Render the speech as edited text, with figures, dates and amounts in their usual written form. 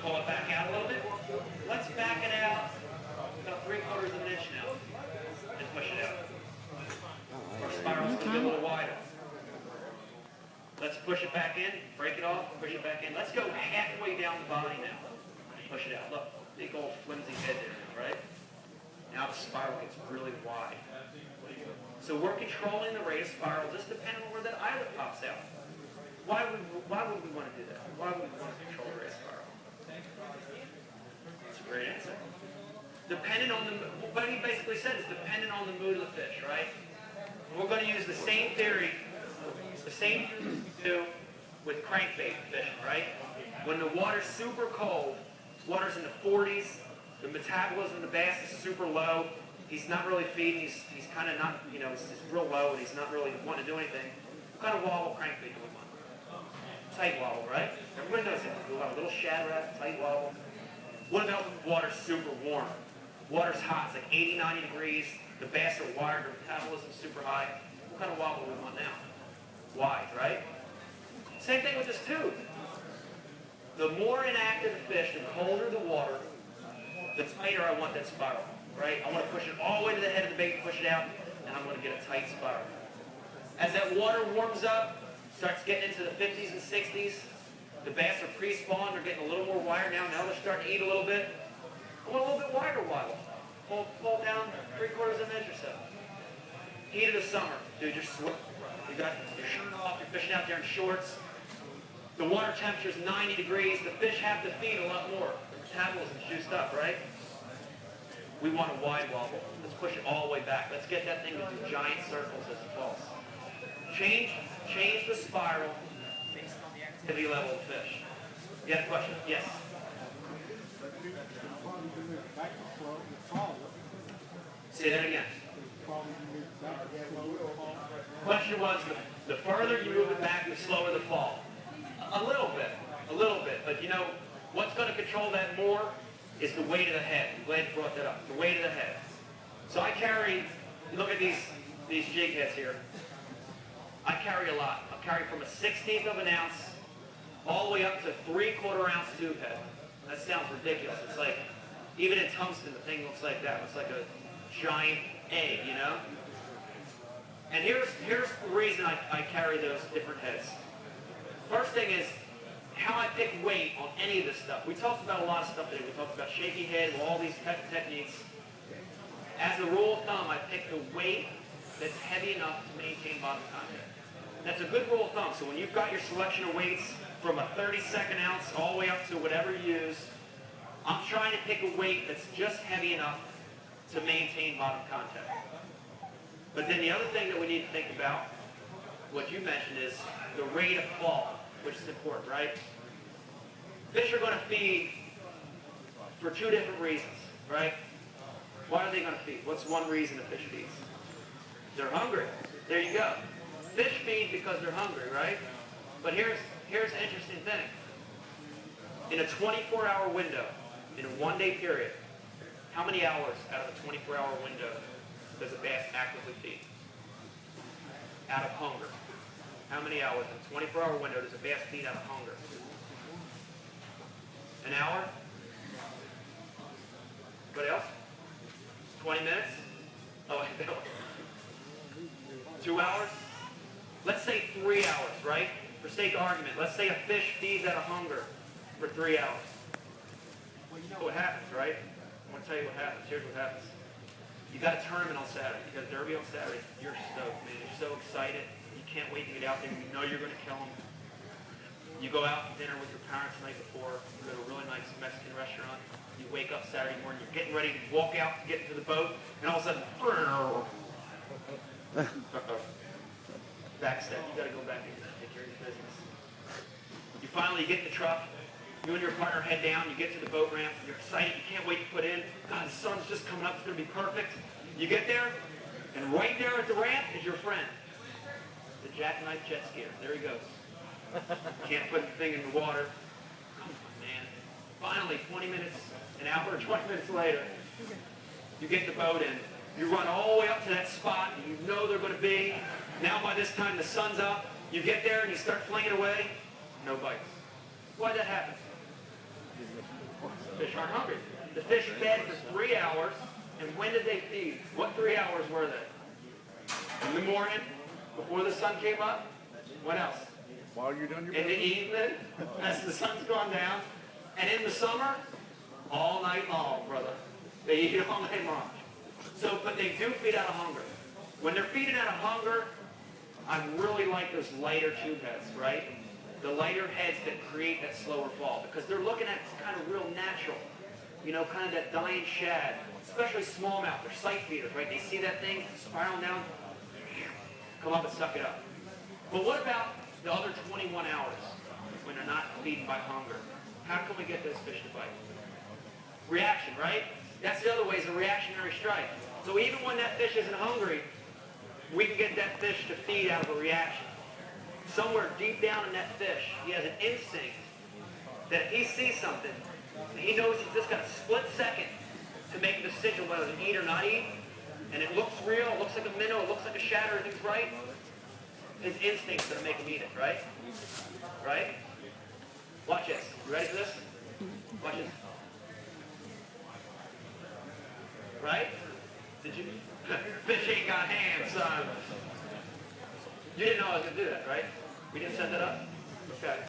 Pull it back out a little bit. Let's back it out about 3/4 of an inch now. And push it out. Our spiral's going to be a little wider. Let's push it back in, break it off, push it back in. Let's go halfway down the body now. Push it out. Look, big old flimsy head there, right? Now the spiral gets really wide. So we're controlling the rate of spiral just depending on where that eyelet pops out. Why would we want to do that? Why would we want to control the rate of spiral? That's a great answer. Depending on what he basically said is dependent on the mood of the fish, right? And we're going to use the same theory, the same do with crankbait fishing, right? When the water's super cold, water's in the 40s, the metabolism of the bass is super low, he's not really feeding, he's kind of not, you know, it's real low and he's not really wanting to do anything. What kind of wobble crankbait do we want? Tight wobble, right? Everybody knows it. We want a little shad wrap, tight wobble. What about when the water's super warm? Water's hot, it's like 80, 90 degrees. The bass are wired, their metabolism's super high. What kind of wobble do we want now? Wide, right? Same thing with this tube. The more inactive the fish, the colder the water, the tighter I want that spiral, right? I want to push it all the way to the head of the bait and push it out, and I'm going to get a tight spiral. As that water warms up, starts getting into the 50s and 60s, the bass are pre-spawned, they're getting a little more wired now. Now they're starting to eat a little bit. I want a little bit wider wobble. Pull down 3/4 of an inch or so. Heat of the summer, dude, you're sweating. You got your shirt off, you're fishing out there in shorts. The water temperature is 90 degrees. The fish have to feed a lot more. The metabolism's juiced up, right? We want a wide wobble. Let's push it all the way back. Let's get that thing to do giant circles as it falls. Change the spiral based on the activity level of the fish. You had a question? Yes? Say that again. Question was, the further you move it back, the slower the fall. A little bit. But you know, what's going to control that more is the weight of the head. I'm glad you brought that up. The weight of the head. So I carry, look at these jig heads here. I carry a lot. I carry from a 1/16 of an ounce all the way up to 3/4 ounce tube head. That sounds ridiculous. It's like, even in tungsten, the thing looks like that. It's like a giant egg, you know? And here's the reason I carry those different heads. First thing is how I pick weight on any of this stuff. We talked about a lot of stuff today. We talked about shaky head, all these techniques. As a rule of thumb, I pick the weight that's heavy enough to maintain bottom contact. That's a good rule of thumb. So when you've got your selection of weights from a 32nd ounce all the way up to whatever you use, I'm trying to pick a weight that's just heavy enough to maintain bottom contact. But then the other thing that we need to think about, what you mentioned, is the rate of fall, which is important, right? Fish are going to feed for two different reasons, right? Why are they going to feed? What's one reason a fish feeds? They're hungry. There you go. Fish feed because they're hungry, right? But here's the interesting thing. In a 24-hour window, in a one-day period, how many hours out of a 24-hour window does a bass actively feed? Out of hunger. How many hours in a 24-hour window does a bass feed out of hunger? An hour? What else? 20 minutes? Oh, 2 hours? Let's say 3 hours, right? For sake of argument, let's say a fish feeds out of hunger for 3 hours. Well, you know what happens, right? I want to tell you what happens. Here's what happens. You got a tournament on Saturday. You got a derby on Saturday. You're stoked, man. You're so excited. You can't wait to get out there. You know you're going to kill them. You go out to dinner with your parents the night before. You go to a really nice Mexican restaurant. You wake up Saturday morning. You're getting ready to walk out to get into the boat. And all of a sudden, backstep. You got to go back and take care of your business. You finally get in the truck. You and your partner head down. You get to the boat ramp. You're excited. You can't wait to put in. God, the sun's just coming up. It's going to be perfect. You get there, and right there at the ramp is your friend, the jackknife jet skier. There he goes. Can't put the thing in the water. Come on, man. Finally, 20 minutes, an hour, 20 minutes later, you get the boat in. You run all the way up to that spot, and you know they're going to be. Now by this time, the sun's up. You get there, and you start flinging away. No bites. Why'd that happen? aren't hungry. The fish fed for 3 hours, and when did they feed? What 3 hours were they? In the morning, before the sun came up. When else? While you're doing your In the business. evening, as the sun's gone down. And in the summer, all night long, brother. They eat all night long. So, but they do feed out of hunger. When they're feeding out of hunger, I really like those lighter tube heads, right? The lighter heads that create that slower fall, because they're looking at kind of real natural, you know, kind of that dying shad, especially smallmouth. They're sight feeders, right? They see that thing spiraling down, come up and suck it up. But what about the other 21 hours when they're not feeding by hunger? How can we get those fish to bite? Reaction, right? That's the other way, is a reactionary strike. So even when that fish isn't hungry, we can get that fish to feed out of a reaction. Somewhere deep down in that fish, he has an instinct that if he sees something, he knows he's just got a split second to make a decision whether to eat or not eat, and it looks real, it looks like a minnow, it looks like a shad, everything's right. His instinct's gonna make him eat it, right? Right? Watch this. You ready for this? Watch this. Right? Did you? Fish ain't got hands, son. You didn't know I was gonna do that, right? We didn't set that up? Okay.